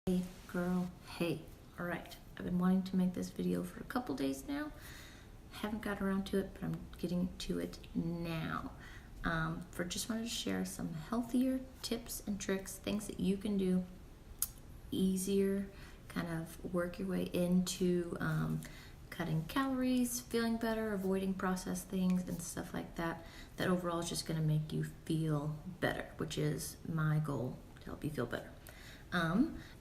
Hey girl, hey. Alright, I've been wanting to make this video for a couple days now. Haven't got around to it, but I'm getting to it now. Just wanted to share some healthier tips and tricks, things that you can do easier, kind of work your way into cutting calories, feeling better, avoiding processed things and stuff like that, that overall is just going to make you feel better, which is my goal, to help you feel better.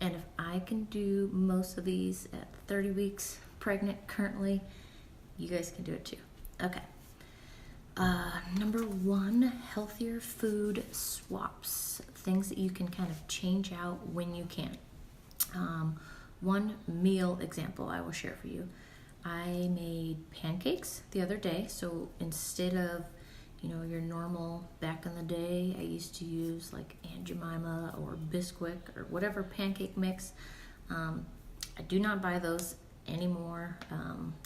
And if I can do most of these at 30 weeks pregnant currently, you guys can do it too. Okay. Number one, healthier food swaps. Things that you can kind of change out when you can. One meal example I will share for you. I made pancakes the other day. So instead of your normal, back in the day, I used to use like Aunt Jemima or Bisquick or whatever pancake mix. I do not buy those anymore.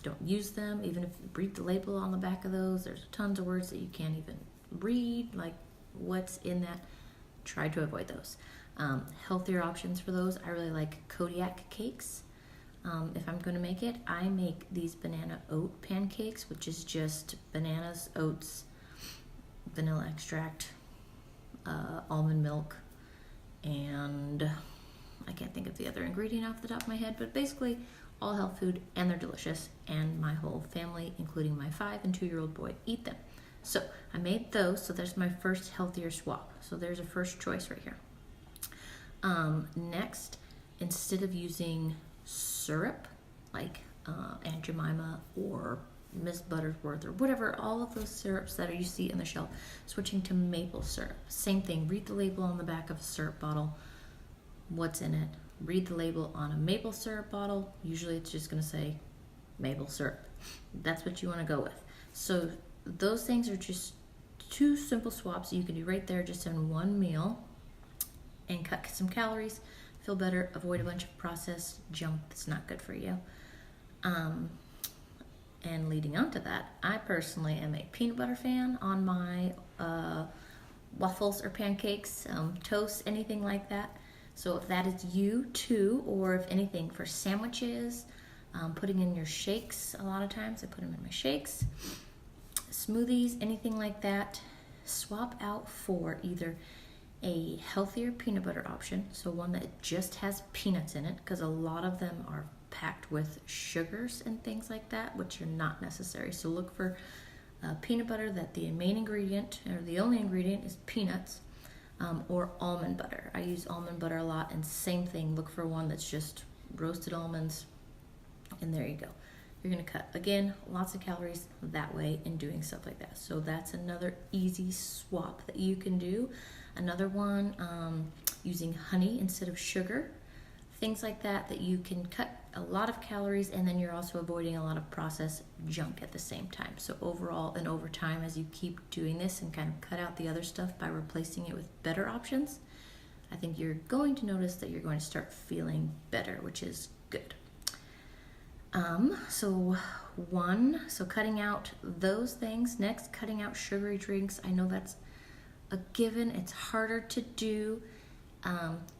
Don't use them. Even if you read the label on the back of those, there's tons of words that you can't even read, like what's in that. Try to avoid those. Healthier options for those, I really like Kodiak cakes. If I'm going to make it, I make these banana oat pancakes, which is just bananas, oats, vanilla extract, almond milk, and I can't think of the other ingredient off the top of my head, but basically all health food, and they're delicious, and my whole family, including my 5 and 2-year-old boy, eat them. So I made those, so there's my first healthier swap. So there's a first choice right here. Next, instead of using syrup like Aunt Jemima or Miss Butterworth or whatever, all of those syrups that you see on the shelf, switching to maple syrup. Same thing, read the label on the back of a syrup bottle, what's in it. Read the label on a maple syrup bottle, usually it's just going to say maple syrup. That's what you want to go with. So those things are just 2 simple swaps you can do right there just in one meal and cut some calories, feel better, avoid a bunch of processed junk that's not good for you. And leading on to that, I personally am a peanut butter fan on my waffles or pancakes, toast, anything like that. So if that is you too, or if anything for sandwiches, putting in your shakes, a lot of times I put them in my shakes, smoothies, anything like that, swap out for either a healthier peanut butter option, so one that just has peanuts in it, because a lot of them are packed with sugars and things like that, which are not necessary. So look for peanut butter that the main ingredient or the only ingredient is peanuts, or almond butter. I use almond butter a lot, and same thing, look for one that's just roasted almonds, and there you go. You're going to cut, again, lots of calories that way in doing stuff like that. So that's another easy swap that you can do. Another one, using honey instead of sugar. Things like that you can cut a lot of calories, and then you're also avoiding a lot of processed junk at the same time. So overall and over time, as you keep doing this and kind of cut out the other stuff by replacing it with better options, I think you're going to notice that you're going to start feeling better, which is good. So cutting out those things. Next, cutting out sugary drinks. I know that's a given. It's harder to do.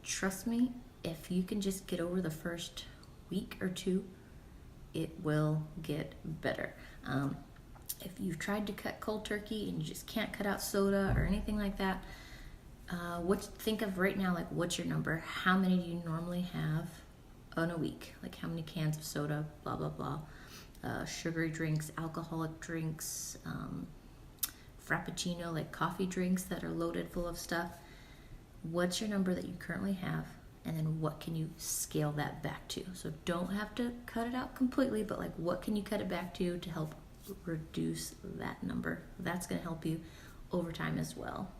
Trust me, if you can just get over the first week or 2, it will get better. If you've tried to cut cold turkey and you just can't cut out soda or anything like that, think of right now, like, what's your number? How many do you normally have in a week? Like, how many cans of soda, blah, blah, blah. Sugary drinks, alcoholic drinks, frappuccino, like coffee drinks that are loaded full of stuff. What's your number that you currently have? And then what can you scale that back to? So don't have to cut it out completely, but like, what can you cut it back to help reduce that number? That's going to help you over time as well.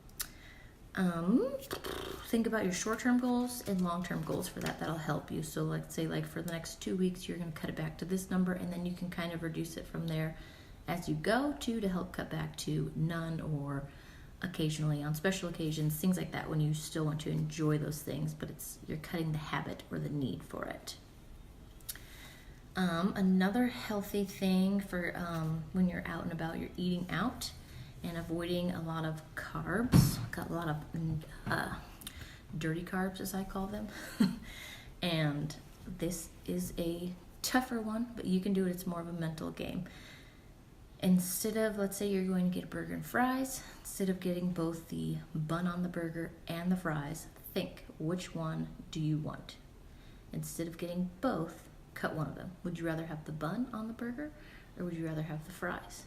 Think about your short-term goals and long-term goals for that. That'll help you. So let's say, like, for the next 2 weeks, you're going to cut it back to this number, and then you can kind of reduce it from there as you go to help cut back to none, or occasionally on special occasions, things like that, when you still want to enjoy those things, but you're cutting the habit or the need for it. Another healthy thing for when you're out and about, you're eating out and avoiding a lot of carbs, a lot of dirty carbs, as I call them, and this is a tougher one, but you can do it. It's more of a mental game. Instead of, let's say you're going to get a burger and fries, instead of getting both the bun on the burger and the fries, think, which one do you want? Instead of getting both, cut one of them. Would you rather have the bun on the burger, or would you rather have the fries?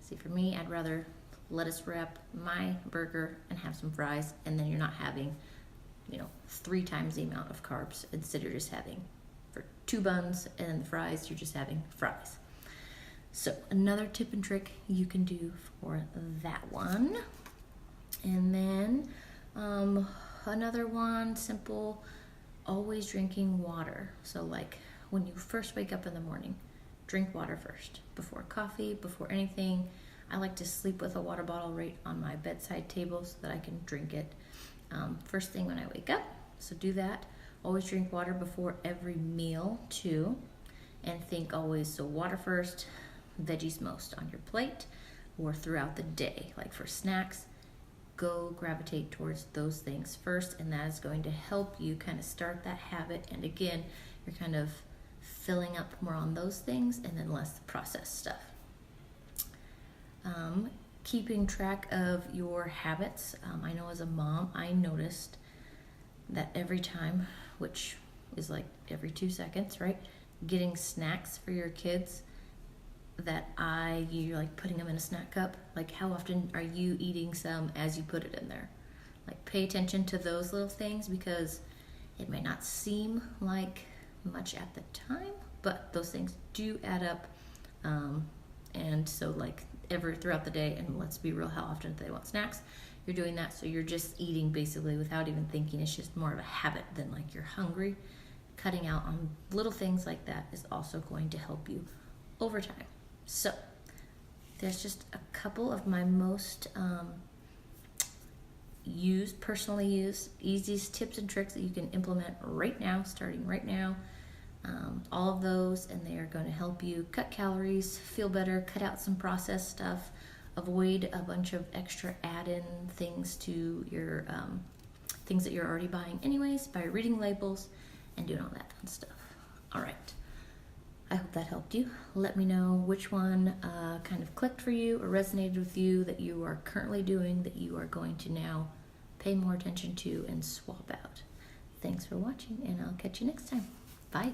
See, for me, I'd rather lettuce wrap my burger and have some fries, and then you're not having, 3 times the amount of carbs. Instead, you're just having, for 2 buns and then the fries, you're just having fries. So another tip and trick you can do for that one. And then another one, simple, always drinking water. So like when you first wake up in the morning, drink water first. Before coffee, before anything. I like to sleep with a water bottle right on my bedside table so that I can drink it first thing when I wake up. So do that. Always drink water before every meal too. And think always, so water first, veggies most on your plate or throughout the day. Like for snacks, go gravitate towards those things first, and that is going to help you kind of start that habit. And again, you're kind of filling up more on those things and then less the processed stuff. Keeping track of your habits. I know as a mom, I noticed that every time, which is like every 2 seconds, right? Getting snacks for your kids, that you're like putting them in a snack cup. Like how often are you eating some as you put it in there? Like pay attention to those little things, because it may not seem like much at the time, but those things do add up. And so like throughout the day, and let's be real, how often do they want snacks? You're doing that, so you're just eating basically without even thinking. It's just more of a habit than like you're hungry. Cutting out on little things like that is also going to help you over time. So there's just a couple of my most personally used, easiest tips and tricks that you can implement right now, starting right now. All of those, and they are going to help you cut calories, feel better, cut out some processed stuff, avoid a bunch of extra add-in things to your things that you're already buying anyways, by reading labels and doing all that fun stuff. All right. I hope that helped you. Let me know which one kind of clicked for you or resonated with you, that you are currently doing, that you are going to now pay more attention to and swap out. Thanks for watching, and I'll catch you next time. Bye.